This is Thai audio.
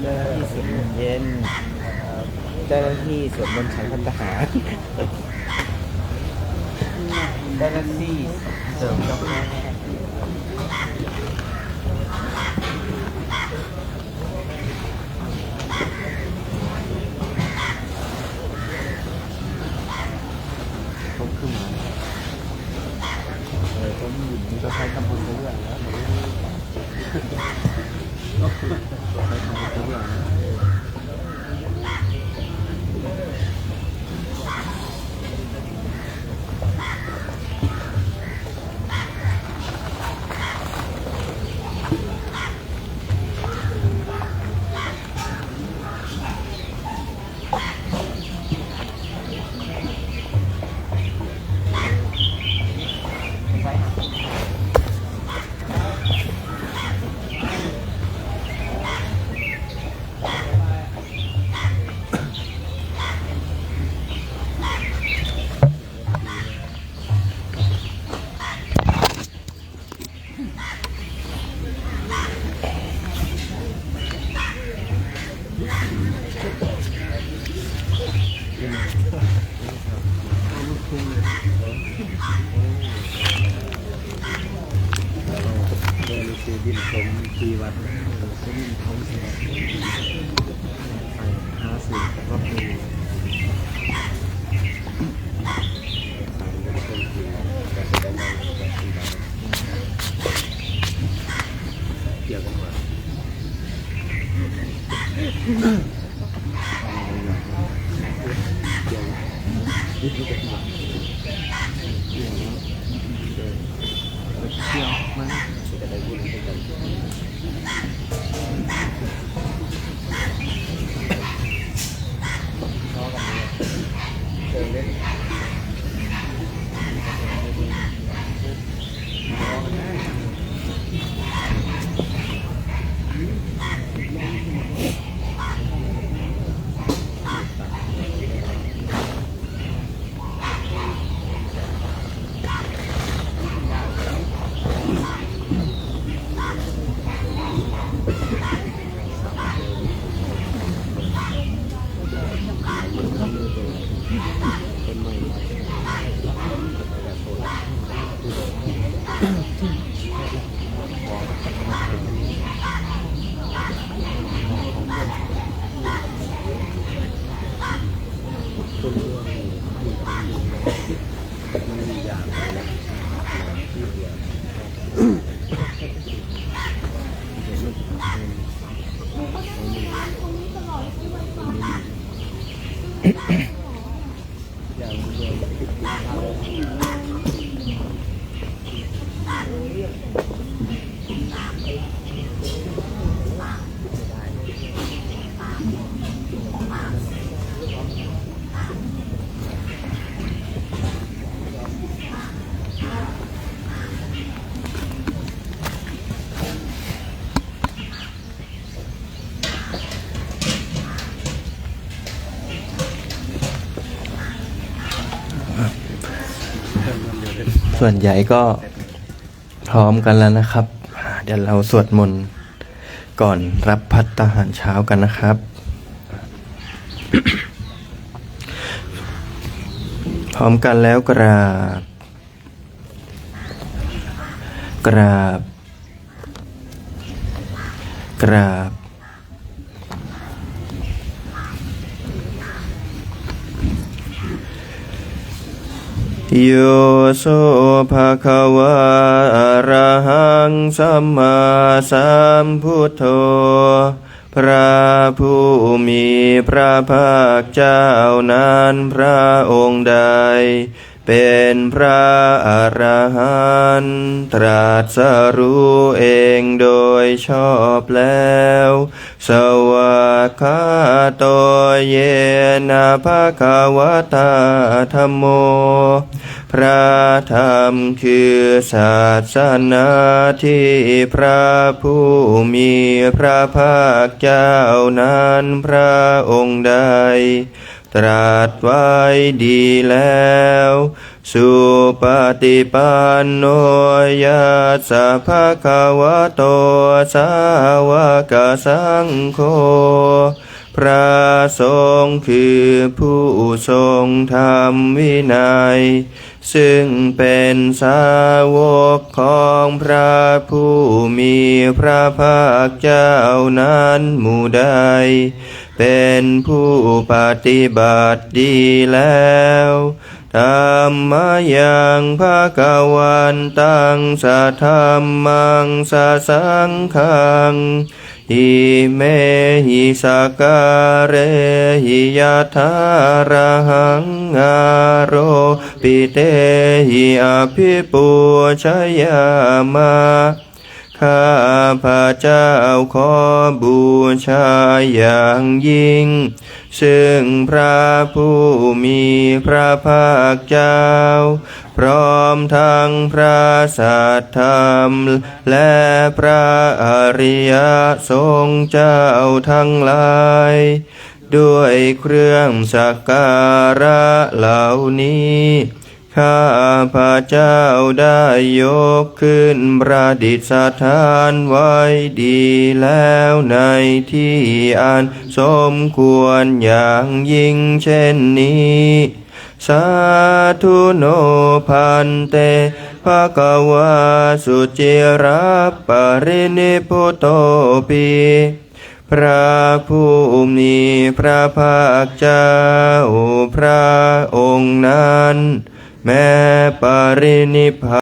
เจ้าหน้าที่สวดมนต์เย็นเจ้าหน้าที่สวดมนต์ฉันพัฒหารเจ้าหน้าที่เสริมกาแฟเขาขึ้นมาเขามีกาแฟทำบุญเรื่อยๆแล้วใช้ทำบุญเรื่อยๆคือดินสมทีวัดซึ่งท้องแสบไป50ก็คือเกี่ยวกันว่าเกี่ยวนิดนึงกันว่าเกี่ยวมันจะได้บุญกันส่วนใหญ่ก็พร้อมกันแล้วนะครับ เดี๋ยวเราสวดมนต์ก่อนรับภัตตาหารเช้ากันนะครับ พร้อมกันแล้วกราบกราบกราบโยโสภะคะวะอะระหังสัมมาสัมพุทโธพระผู้มีพระภาคเจ้านั้นพระองค์ใดเป็นพระอรหันต์ตรัสรู้เองโดยชอบแล้วสวากขาโตเยนะภะคะวะตาธัมโมพระธรรมคือศาสนาที่พระผู้มีพระภาคเจ้านั้นพระองค์ใด ตรัสไว้ดีแล้วสุปฏิปันโนยัสสะภะคะวะโตสาวกสังโฆพระสงฆ์คือผู้ทรงธรรมวินัยซึ่งเป็นสาวกของพระผู้มีพระภาคเจ้านั้นหมู่ใดเป็นผู้ปฏิบัติดีแล้วธัมมายังภะคะวันตังสัทธัมมังสัสสังฆังอิเมหิสกการะหิยะถาระหังอาโรปิเตหิอภิปูชยามะข้าพระเจ้าขอบูชาอย่างยิ่งซึ่งพระผู้มีพระภาคเจ้าพร้อมทั้งพระสัทธรรมและพระอริยสงฆ์เจ้าทั้งหลายด้วยเครื่องสักการะเหล่านี้ข้าพระเจ้าได้ยกขึ้นประดิษฐานไว้ดีแล้วในที่อันสมควรอย่างยิ่งเช่นนี้สาธุโนพันเตภะคะวะสุจิราปรินิพพุโตปิพระผู้มีพระภาคเจ้าพระองค์นั้นแม้ปรินิพพาน